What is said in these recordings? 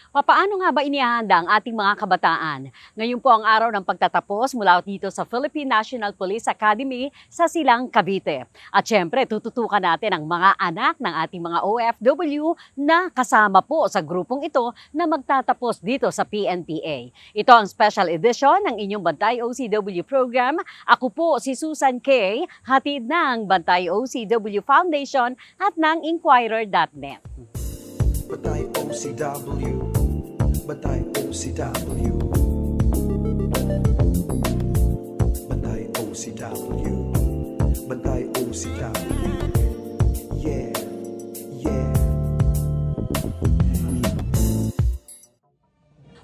Papaano nga ba inihahanda ang ating mga kabataan? Ngayon po ang araw ng pagtatapos mula dito sa Philippine National Police Academy sa Silang, Cavite. At syempre, tututukan natin ang mga anak ng ating mga OFW na kasama po sa grupong ito na magtatapos dito sa PNPA. Ito ang special edition ng inyong Bantay OCW program. Ako po si Susan K., hatid ng Bantay OCW Foundation at ng Inquirer.net. Bantay OCW, Bantay OCW, Bantay OCW, Bantay OCW, yeah, yeah.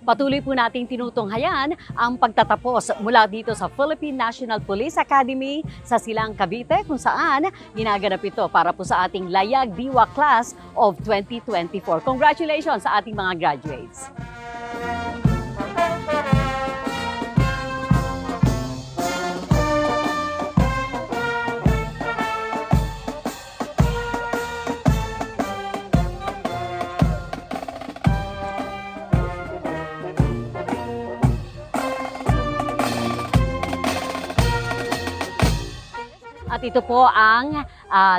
Patuloy po nating tinutunghayan ang pagtatapos mula dito sa Philippine National Police Academy sa Silang, Cavite, kung saan ginaganap ito para po sa ating Layag Diwa Class of 2024. Congratulations sa ating mga graduates! At ito po ang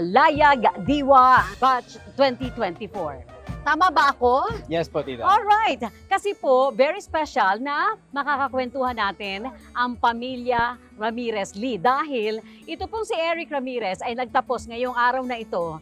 Layag Diwa Batch 2024. Tama ba ako? Yes po, tita. Alright! Kasi po, very special na makakakwentuhan natin ang pamilya Ramirez Lee. Dahil ito pong si Eric Ramirez ay nagtapos ngayong araw na ito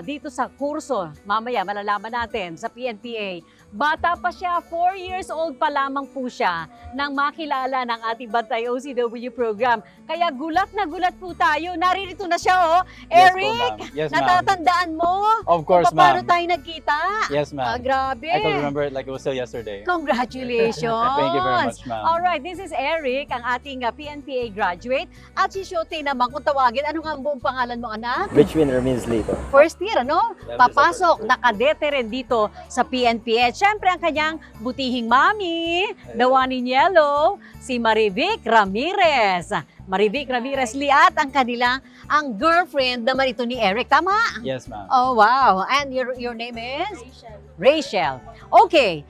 dito sa kurso. Mamaya malalaman natin sa PNPA. Bata pa siya, 4 years old pa lamang po siya nang makilala ng ating Bantay OCW program. Kaya gulat na gulat po tayo. Naririto na siya, oh. Yes po, Eric, ma'am. Yes, ma'am. natatandaan mo? Of course, Kung paano ma'am. tayo nagkita? Yes, ma'am. Grabe. I can remember it like it was still yesterday. Congratulations! Thank you very much, ma'am. Alright, this is Eric, ang ating PNPA graduate. At si Shote naman, kung tawagin, ano nga ang buong pangalan mo, anak? Richwin Ramirez Lee po. First year, ano? Yeah, Papasok, nakadete rin dito sa PNPA. Siyempre, ang kanyang butihing mami, the one in yellow, si Marivic Ramirez. Marivic Ramirez Lee at ang kanilang, ang girlfriend naman ito ni Eric. Tama? Yes, ma'am. Oh, wow. And your name is? Rachel. Okay.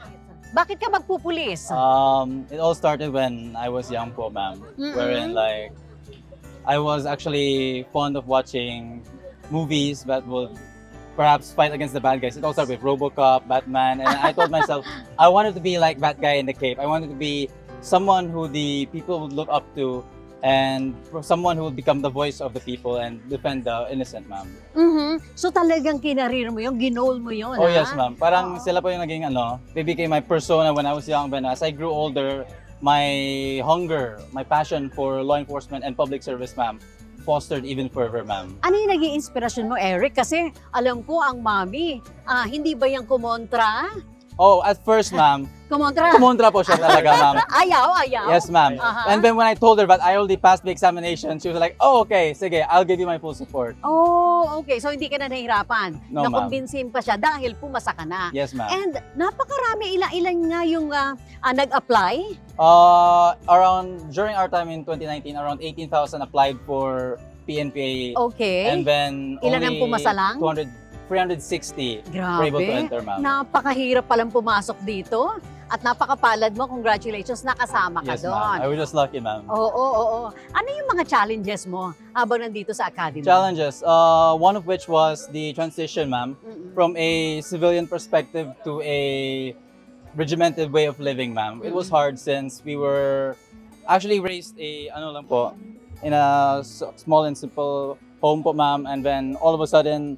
Bakit ka magpupulis? It all started when I was young po, ma'am. Mm-mm. Wherein like, I was actually fond of watching movies that would perhaps fight against the bad guys. It all started with RoboCop, Batman, and I told myself, I wanted to be like that guy in the cape. I wanted to be someone who the people would look up to and someone who would become the voice of the people and defend the innocent, ma'am. So talagang kinarir mo yun, ginol mo yun, Oh, ha? yes, ma'am. Parang Oo. sila po yung naging they became my persona when I was young. But as I grew older, my hunger, my passion for law enforcement and public service, ma'am, fostered even further, ma'am. Ano yung naging inspirasyon mo, Eric? Kasi alam ko ang mami, hindi ba yung kumontra? Oh, at first, ma'am, Kumontra? kumontra po siya talaga, ma'am. Ayaw. Yes, ma'am. Aha. And then when I told her that I already passed the examination, she was like, oh, okay, sige, I'll give you my full support. Oh, okay. So hindi ka na nahihirapan. No, ma'am. Nakumbinsin pa siya dahil pumasa ka na. Yes, ma'am. And napakarami, ilan nga yung nag-apply? During our time in 2019, around 18,000 applied for PNPA. Okay. And then Ilan ang only pumasa lang? 360 Grabe. were able to enter, ma'am. Napakahirap palang pumasok dito. At napakapalad mo. Congratulations, nakasama ka Yes, doon. ma'am. I was just lucky, ma'am. Oo. Ano yung mga challenges mo habang nandito sa academy? Challenges, one of which was the transition, ma'am, Mm-mm. from a civilian perspective to a regimented way of living, ma'am. It was hard since we were actually raised in a small and simple home po, ma'am, and then all of a sudden,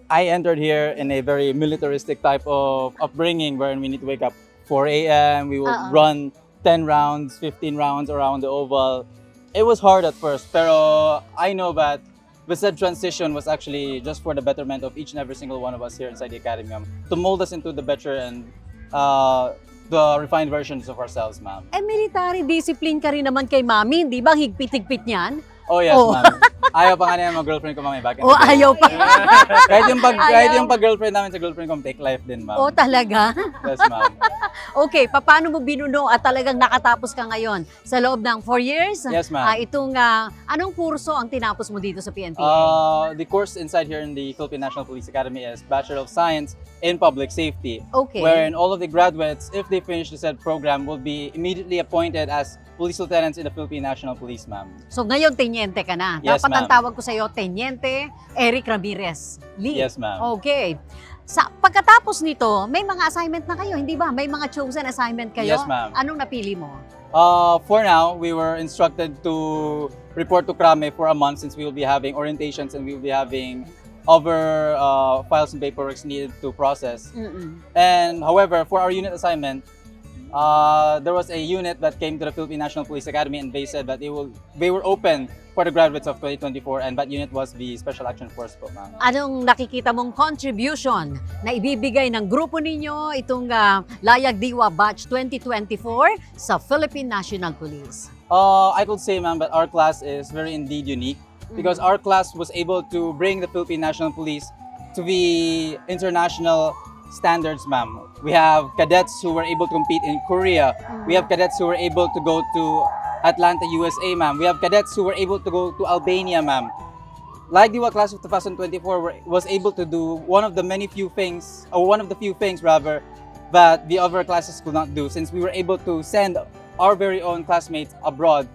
I entered here in a very militaristic type of upbringing wherein we need to wake up 4 a.m. We would run 10 rounds, 15 rounds around the oval. It was hard at first, pero I know that the said transition was actually just for the betterment of each and every single one of us here inside the academy, ma'am, to mold us into the better and the refined versions of ourselves, ma'am. Military discipline ka rin naman kay mami, di ba? Higpit-higpit niyan? Oh yes, Oh. ma'am. Ayaw pa nga niya mag-girlfriend ko, ma'am, back in O the day. ayaw pa. kahit yung pag-girlfriend namin sa girlfriend ko, take life din, ma'am. O talaga? Yes, ma'am. Okay, paano mo binuno at talagang nakatapos ka ngayon? Sa loob ng 4 years? Yes, ma'am. Anong kurso ang tinapos mo dito sa PNPA? The course inside here in the Philippine National Police Academy is Bachelor of Science in Public Safety, Okay. wherein all of the graduates, if they finish the said program, will be immediately appointed as police lieutenants in the Philippine National Police, ma'am. So ngayon, tenyente ka na. Yes, Dapat ang ma'am. tawag ko sa iyo, Tenyente Eric Ramirez Lee. Yes, ma'am. Okay. Pagkatapos nito, may mga assignment na kayo, hindi ba? May mga chosen assignment kayo? Yes, ma'am. Anong napili mo? For now, we were instructed to report to Krame for a month since we will be having orientations and we will be having other files and paperwork needed to process. Mm-mm. And however, for our unit assignment, there was a unit that came to the Philippine National Police Academy and they said that they were open for the graduates of 2024 and that unit was the Special Action Force po, ma'am. Anong nakikita mong contribution na ibibigay ng grupo ninyo itong Layag Diwa Batch 2024 sa Philippine National Police? I could say, ma'am, that our class is very indeed unique because our class was able to bring the Philippine National Police to the international standards, ma'am. We have cadets who were able to compete in Korea. We have cadets who were able to go to Atlanta, USA, ma'am. We have cadets who were able to go to Albania, ma'am. Like the class of 2024 was able to do one of the few things rather, that the other classes could not do, since we were able to send our very own classmates abroad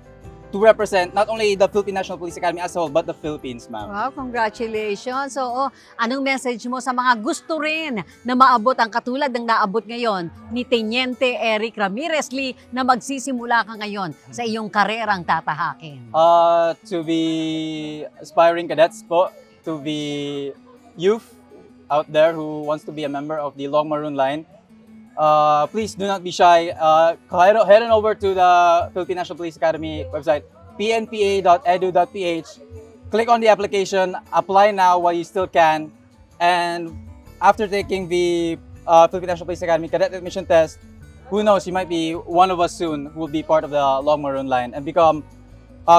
to represent not only the Philippine National Police Academy as a whole, but the Philippines, ma'am. Wow, congratulations. So, anong message mo sa mga gusto rin na maabot ang katulad ng naabot ngayon ni Teniente Eric Ramirez Lee na magsisimula ka ngayon sa iyong karerang tatahakin? To the aspiring cadets po, to the youth out there who wants to be a member of the Long Maroon Line, please do not be shy. Head on over to the Philippine National Police Academy website, pnpa.edu.ph. Click on the application, apply now while you still can, and after taking the Philippine National Police Academy cadet admission test, who knows, you might be one of us soon who will be part of the Long Maroon Line and become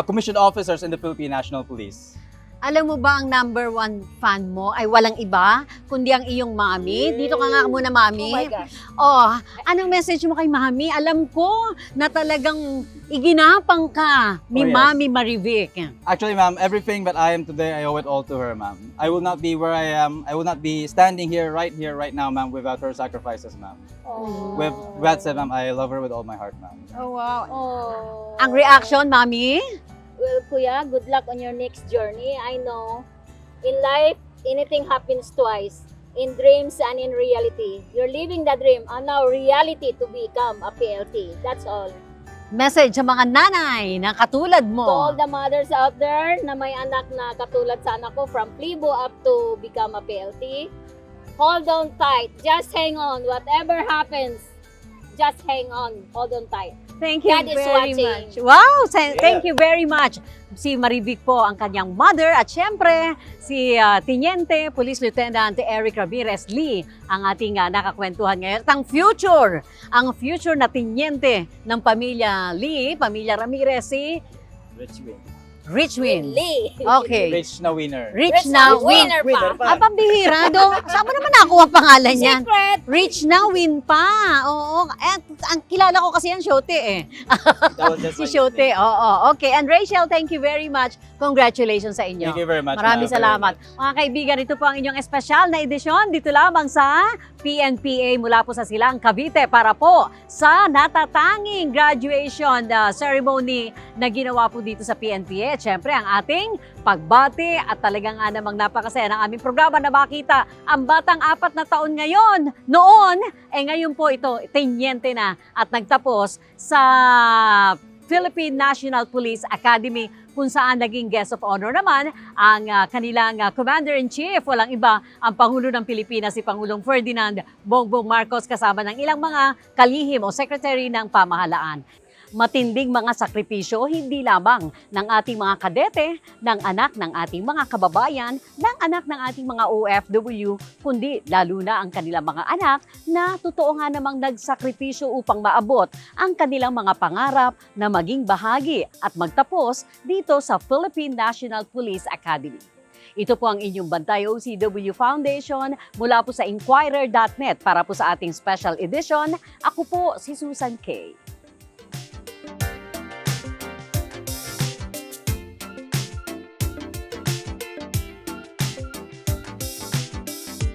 commissioned officers in the Philippine National Police. Alam mo ba ang number 1 fan mo ay walang iba, kundi ang iyong mami? Dito ka nga muna, mami. Oh my gosh. Oh, anong message mo kay mami? Alam ko na talagang iginapang ka ni Oh, yes. Mami Marivic. Actually, ma'am, everything that I am today, I owe it all to her, ma'am. I will not be where I am. I will not be standing here, right now, ma'am, without her sacrifices, ma'am. Oh. With that said, ma'am, I love her with all my heart, ma'am. Oh, wow. Oh. Ang reaction, mami? Well, Kuya, good luck on your next journey. I know, in life, anything happens twice. In dreams and in reality. You're living the dream and now reality to become a PLT. That's all. Message sa mga nanay na katulad To mo. all the mothers out there na may anak na katulad sa anak ko, from plebo up to become a PLT, hold on tight. Just hang on. Whatever happens, just hang on. Hold on tight. Thank you God is very watching. much. Wow, thank you very much. Si Marivic po ang kanyang mother at syempre si Teniente Police Lieutenant Eric Ramirez Lee ang ating nakakwentuhan ngayon. At ang future na teniente ng pamilya Lee, pamilya Ramirez, si Richwin. Lee. Okay. Rich na winner. Rich na win. winner pa. Ah, pambihira. Saan mo naman nakuha pangalan yan? Secret. Rich na win pa. Oo. At ang kilala ko kasi yan, Shote eh. Si Shote. Oo. Okay. And Rachel, thank you very much. Congratulations sa inyo. Thank you very much, Maraming ma'am. salamat. Mga kaibigan, ito po ang inyong espesyal na edisyon dito lamang sa PNPA mula po sa Silang, Cavite para po sa natatanging graduation ceremony na ginawa po dito sa PNPA. At syempre, ang ating pagbati at talagang namang napakasaya ng aming programa na makita ang batang 4 na taon ngayon. Noon, ngayon po ito, teniente na at nagtapos sa Philippine National Police Academy kung saan naging guest of honor naman ang kanilang Commander-in-Chief, walang iba, ang Pangulo ng Pilipinas, si Pangulong Ferdinand Bongbong Marcos kasama ng ilang mga kalihim o secretary ng pamahalaan. Matinding mga sakripisyo hindi lamang ng ating mga kadete, ng anak ng ating mga kababayan, ng anak ng ating mga OFW, kundi lalo na ang kanilang mga anak na totoo nga namang nagsakripisyo upang maabot ang kanilang mga pangarap na maging bahagi at magtapos dito sa Philippine National Police Academy. Ito po ang inyong Bantay OCW Foundation mula po sa Inquirer.net para po sa ating special edition. Ako po si Susan Kay.